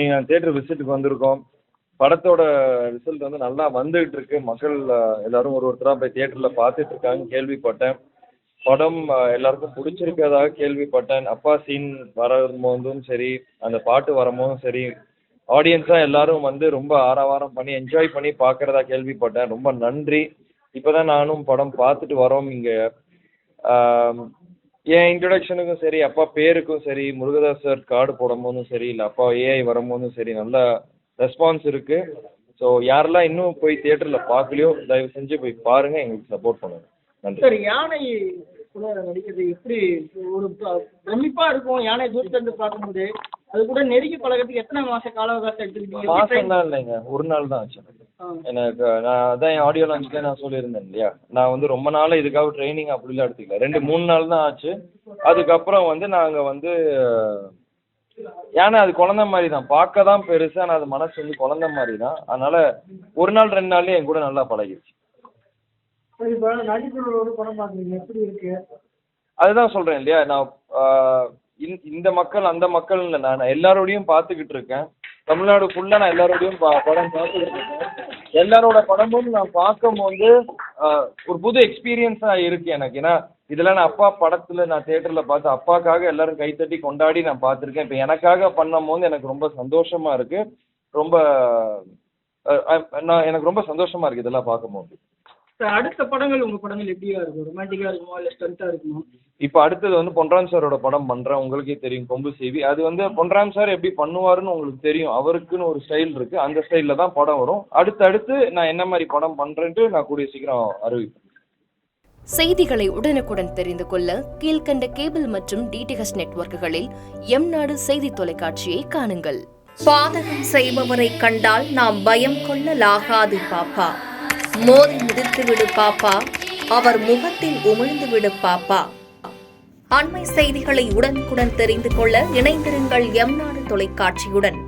நீங்கள் தியேட்டர் விசிட்டுக்கு வந்திருக்கோம். படத்தோட ரிசல்ட் வந்து நல்லா வந்துகிட்டு இருக்கு. மக்கள் எல்லாரும் ஒருத்தராக போய் தியேட்டரில் பார்த்துட்டு இருக்காங்க கேள்விப்பட்டேன். படம் எல்லாருக்கும் பிடிச்சிருக்கிறதாக கேள்விப்பட்டேன். அப்பா சீன் வரும்போதும் சரி, அந்த பாட்டு வரும்போதும் சரி, ஆடியன்ஸாக எல்லாரும் வந்து ரொம்ப ஆரவாரம் பண்ணி என்ஜாய் பண்ணி பார்க்குறதா கேள்விப்பட்டேன். ரொம்ப நன்றி. இப்போ தான் நானும் படம் பார்த்துட்டு வரோம் இங்கே. என் இன்ட்ரடக்ஷனுக்கும் சரி, அப்பா பேருக்கும் சரி, முருகதாஸ் சார் கார்டு போடும்போதும் சரி, இல்லை அப்பா ஏஐ வரும்போதும் சரி, நல்ல ரெஸ்பான்ஸ் இருக்குது. ஸோ யாரெல்லாம் இன்னும் போய் தியேட்டரில் பார்க்கலையோ தயவு செஞ்சு போய் பாருங்கள், எங்களுக்கு சப்போர்ட் பண்ணுங்கள். நன்றி. சார், யானை கூட நடிக்கிறது எப்படி ஒரு பிரமிப்பா இருக்கும்? யானை தூரத்துல இருந்து பார்க்கும்போது அது கூட நெருங்கி பழகிறதுக்கு எத்தனை மாச கால அவகாசம் எடுத்துக்கிட்டீங்க? மாசம் தான் இல்லைங்க, ஒரு நாள் தான் ஆச்சு எனக்கு. நான் அதான் என் ஆடியோ லான்ச்ல நான் சொல்லியிருந்தேன் இல்லையா, நான் வந்து ரொம்ப நாள் இதுக்காக ட்ரைனிங் அப்படிலாம் எடுத்துக்கல. 2-3 நாள் தான் ஆச்சு. அதுக்கப்புறம் வந்து நாங்கள் வந்து ஏன்னா அது குழந்தை மாதிரி தான், பார்க்க தான் பெருசு, ஆனால் அது மனசு வந்து குழந்தை மாதிரி தான். அதனால 1 நாள் 2 நாள்லேயே என் கூட நல்லா பழகிடுச்சு. அதுதான் சொல்கிறேன் இல்லையா, நான் இந்த மக்கள் அந்த மக்கள் இல்லை, நான் எல்லாரோடையும் பார்த்துக்கிட்டு இருக்கேன். தமிழ்நாடு ஃபுல்லாக நான் எல்லாரோடையும் படம் பார்த்துக்கிட்டு இருக்கேன். எல்லாரோட படமும் நான் பார்க்கும்போது ஒரு புது எக்ஸ்பீரியன்ஸாக இருக்குது எனக்கு. ஏன்னா இதெல்லாம் நான் அப்பா படத்தில் நான் தியேட்டரில் பார்த்து அப்பாக்காக எல்லாரும் கைத்தட்டி கொண்டாடி நான் பார்த்துருக்கேன். இப்போ எனக்காக பண்ணும்போது எனக்கு ரொம்ப சந்தோஷமாக இருக்குது. ரொம்ப எனக்கு ரொம்ப சந்தோஷமாக இருக்குது இதெல்லாம் பார்க்கும்போது. அடுத்த படங்கள் உங்கள் படங்கள் எப்படியா இருக்கும்? ரொமான்டிக்காக இருக்குமா இல்லை ஸ்டண்ட்டாக இருக்குமா? இப்போ அடுத்தது வந்து பொன்ராம் சாரோட படம் பண்ணுறேன். உங்களுக்கே தெரியும், கொம்பு செய்வி. அது வந்து பொன்ராம் சார் எப்படி பண்ணுவாருன்னு உங்களுக்கு தெரியும். அவருக்குன்னு ஒரு ஸ்டைல் இருக்குது, அந்த ஸ்டைலில் தான் படம் வரும். அடுத்து நான் என்ன மாதிரி படம் பண்ணுறேன்ட்டு நான் கூடிய சீக்கிரம் அறிவிப்பேன். செய்திகளை உடனுக்குடன் தெரிந்து கொள்ள கீழ்கண்ட கேபிள் மற்றும் டிடிஹெச் நெட்வொர்க்குகளில் எம்நாடு செய்தி தொலைக்காட்சியை காணுங்கள். பாதகம் செய்பவரை கண்டால் நாம் பயம் கொள்ளலாகாது பாப்பா. மோதி மிதித்து விடு பாப்பா, அவர் முகத்தில் உமிழ்ந்து விடு பாப்பா. அண்மை செய்திகளை உடனுக்குடன் தெரிந்து கொள்ள இணைந்திருங்கள் எம்நாடு தொலைக்காட்சியுடன்.